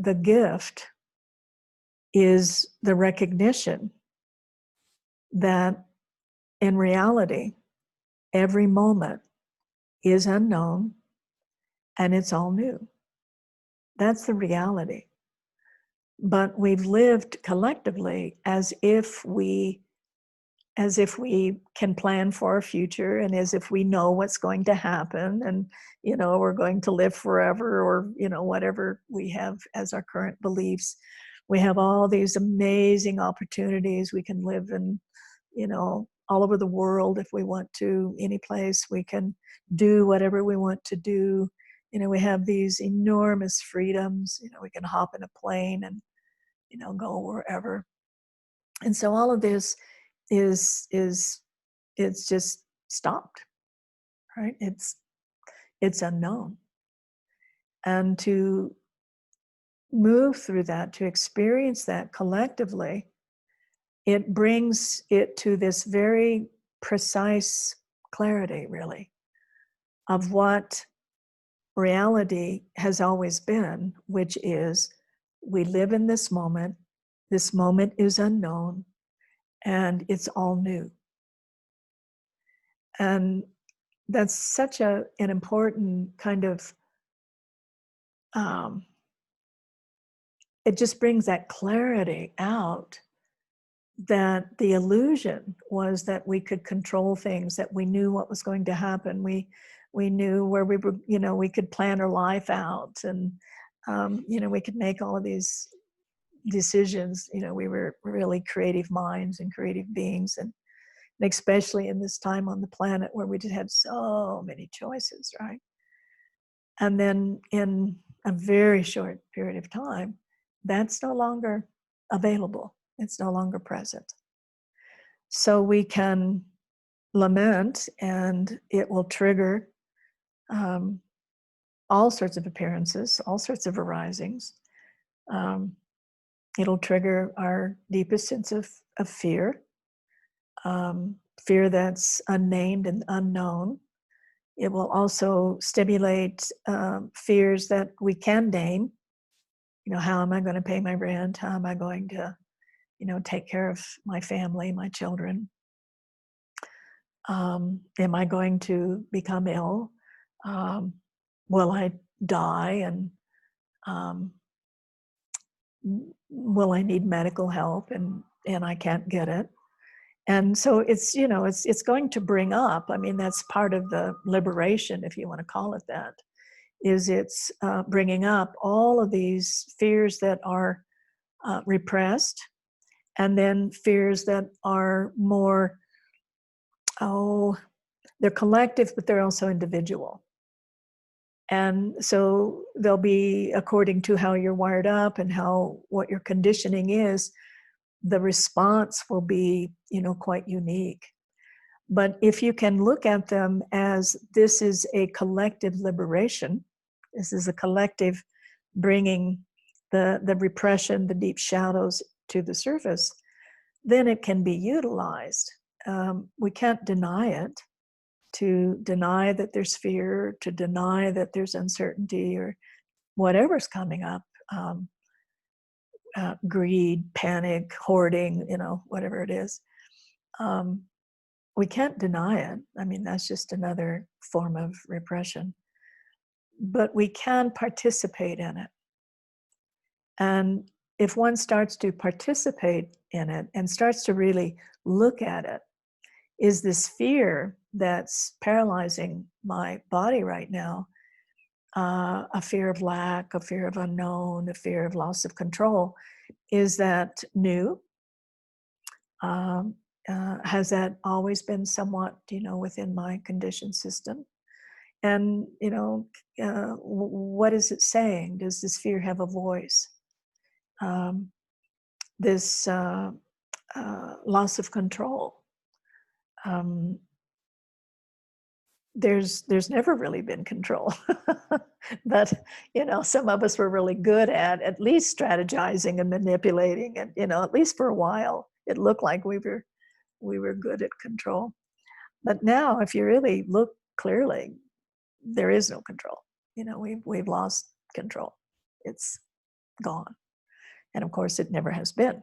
the gift is the recognition that in reality, every moment is unknown and it's all new. That's the reality. But we've lived collectively as if we can plan for our future, and as if we know what's going to happen, and we're going to live forever, or whatever we have as our current beliefs. We have all these amazing opportunities. We can live in all over the world if we want to, any place. We can do whatever we want to do. We have these enormous freedoms. We can hop in a plane and go wherever. And so all of this is it's just stopped, right? It's unknown. And to move through that, to experience that collectively, it brings it to this very precise clarity, really, of what reality has always been, which is we live in this moment. This moment is unknown, and it's all new. And that's such an important kind of, it just brings that clarity out, that the illusion was that we could control things, that we knew what was going to happen. We knew where we were, we could plan our life out, and, we could make all of these decisions. We were really creative minds and creative beings, and especially in this time on the planet where we just had so many choices, right? And then in a very short period of time, that's no longer available. It's no longer present. So we can lament, and it will trigger all sorts of appearances, all sorts of arisings. It'll trigger our deepest sense of fear, fear that's unnamed and unknown. It will also stimulate fears that we can name. How am I going to pay my rent? How am I going to, take care of my family, my children? Am I going to become ill? Will I die? And will I need medical help? And I can't get it. And so it's, it's going to bring up, that's part of the liberation, if you want to call it that, is it's bringing up all of these fears that are repressed, and then fears that are more, they're collective, but they're also individual. And so they'll be according to how you're wired up and what your conditioning is. The response will be, quite unique. But if you can look at them as this is a collective liberation, this is a collective bringing the repression, the deep shadows to the surface, then it can be utilized. We can't deny it. To deny that there's fear, to deny that there's uncertainty, or whatever's coming up, greed, panic, hoarding, whatever it is. We can't deny it. That's just another form of repression. But we can participate in it. And if one starts to participate in it and starts to really look at it, is this fear that's paralyzing my body right now, a fear of lack, a fear of unknown, a fear of loss of control, is that new? Has that always been somewhat, within my conditioned system? And, what is it saying? Does this fear have a voice? This loss of control. There's never really been control. But, some of us were really good at least strategizing and manipulating, and, at least for a while, it looked like we were good at control. But now, if you really look clearly, there is no control. We've lost control. It's gone. And of course, it never has been.